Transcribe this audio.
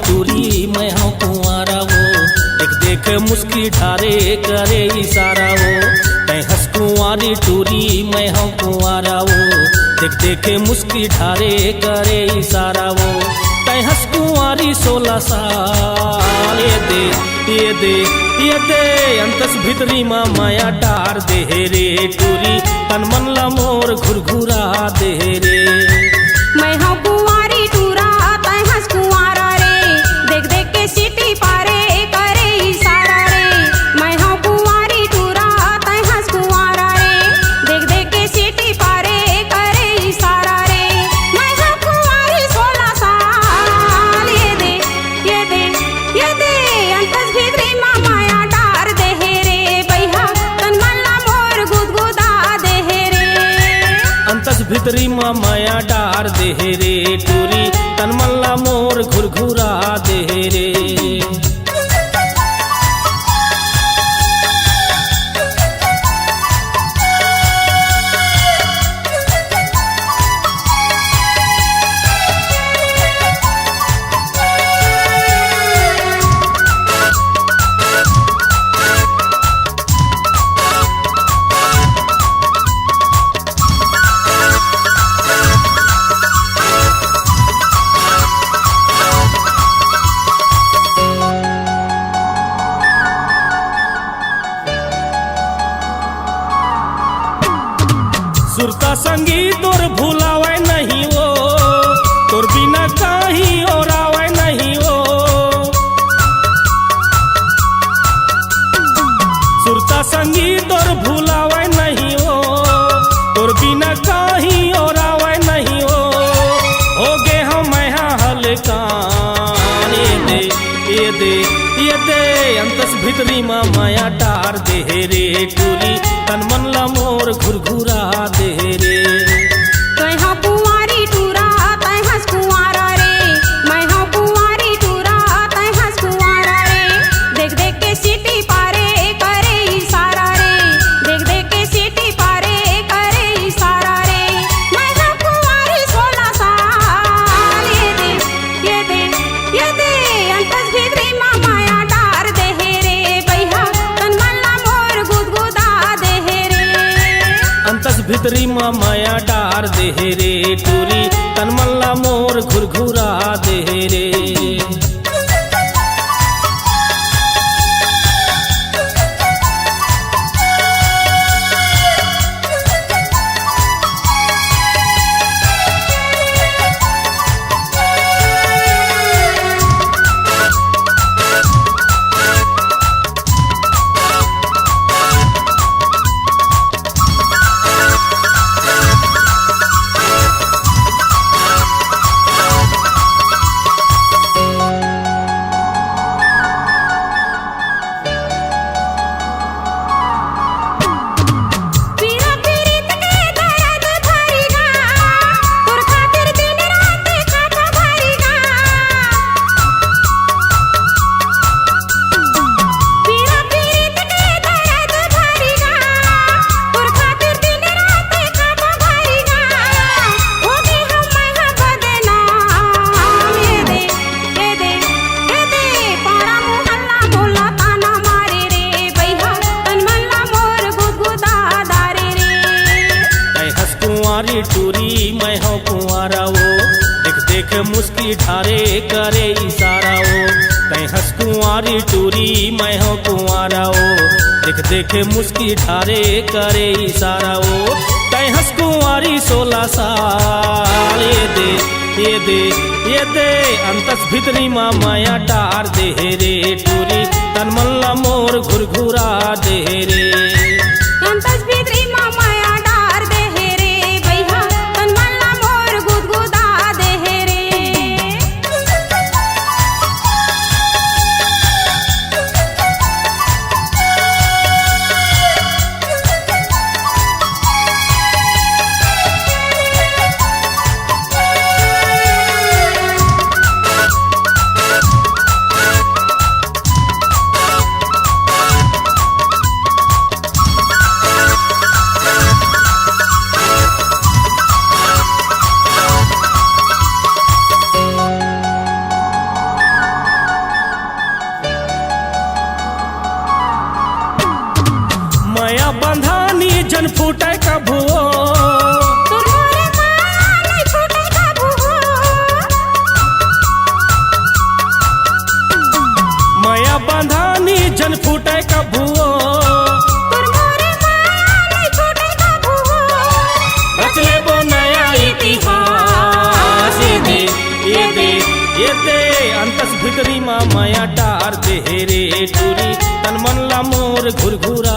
टूरी मैं हूँ कुंवारा वो, देख देख मुस्की ठारे करे इशारा वो। मैं हंस कुंवारी टूरी मैं हूँ कुंवारा वो, देख देख मुस्की ठारे करे इशारा वो। मैं हंस कुंवारी 16 साल ये दे ये दे ये दे अंतस भितरी मा माया टार दे रे टूरी, तन मन ला मोर घुरघुरा दे रे। मैं हूँ कुंवारी टूरा तै हंस कुंवारा रे, देख देख के सीटी पारे करे इशारा रे। मैं हूँ कुंवारी टूरा तै हंस कुंवारा रे, देख देख के सीटी पारे करे इशारा रे। मैं हूँ कुंवारी 16 साल ये दे ये दे ये दे अंतस भीतरी मा माया डार दे रे भैया, तन मन ला मोर गुदगुदा दे रे। अंतस भितरी मा माया डार दे रे टूरी, तन मन ला मोर घुरघुरा दे रे। सुरता संगीत तोर भूलावे नहीं वो, तोर बिना कहीं और आवे नहीं वो। सुरता संगीत तोर भूलावे नहीं वो, तोर बिना कहीं और आवे नहीं वो। हो गे हम यहाँ हलकान ये दे ये दे ये दे अंतस भितरी मा माया टार दे रे टूरी, तन मन ला मोर घुरघुरा दे रे। मैं हूँ कुंवारी टूरा तै हंस कुंवारा रे, मैं हूँ कुंवारी टूरा तै हंस कुंवारा रे। देख देख के सीटी पारे करे इशारा रे, देख देख के सीटी पारे करे इशारा रे। मैं हूँ कुंवारी 16 साल ये दे ये दे ये दे अंतस भीतरी मा माया डार दे रे भैया, तन मन ला मोर गुदगुदा दे रे। अंतस भितरी मा माया डार दे रे टूरी, तन मन ला मोर घुरघुरा दे रे। पीरा पीरित के दर्द भरीगा, तोर खातिर दिन रात खाता भरीगा। पीरा पीरित के दर्द भरीगा, तोर खातिर दिन रात खाता भरीगा। होगी हम यहाँ बदनाम ये दे ये दे ये दे पारा मोहल्ला बोला ताना मारे रे भैया, तन मन ला मोर गुदगुदा दारे रे। मैं हंस कुंवारी टूरी मैं हूँ कुंवारा वो, देख देख मुस्की ठारे करे इशारा वो। मैं हंस कुंवारी टूरी मैं हूँ कुंवारा वो, देख देख मुस्की ठारे करे इशारा वो। मैं हंस कुंवारी 16 साल ये दे ये दे ये दे अंतस भितरी मा माया टार दे रे टूरी, तन मन ला मोर घुरघुरा दे रे। अंतस भीतरी मा माया डार दे रे भैया, तन मन ला मोर गुदगुदा दे रे। माया बंधानी जन फूटे कभू तोर मोरे माया नहीं छूटे कभू माया बंधानी जन फूटे कभू तोर मोरे माया नहीं छूटे कभू रच लेबो नया इतिहास ये दे अंतस भितरी माया टार दे रे टूरी तन मन ला मोर घुरघुरा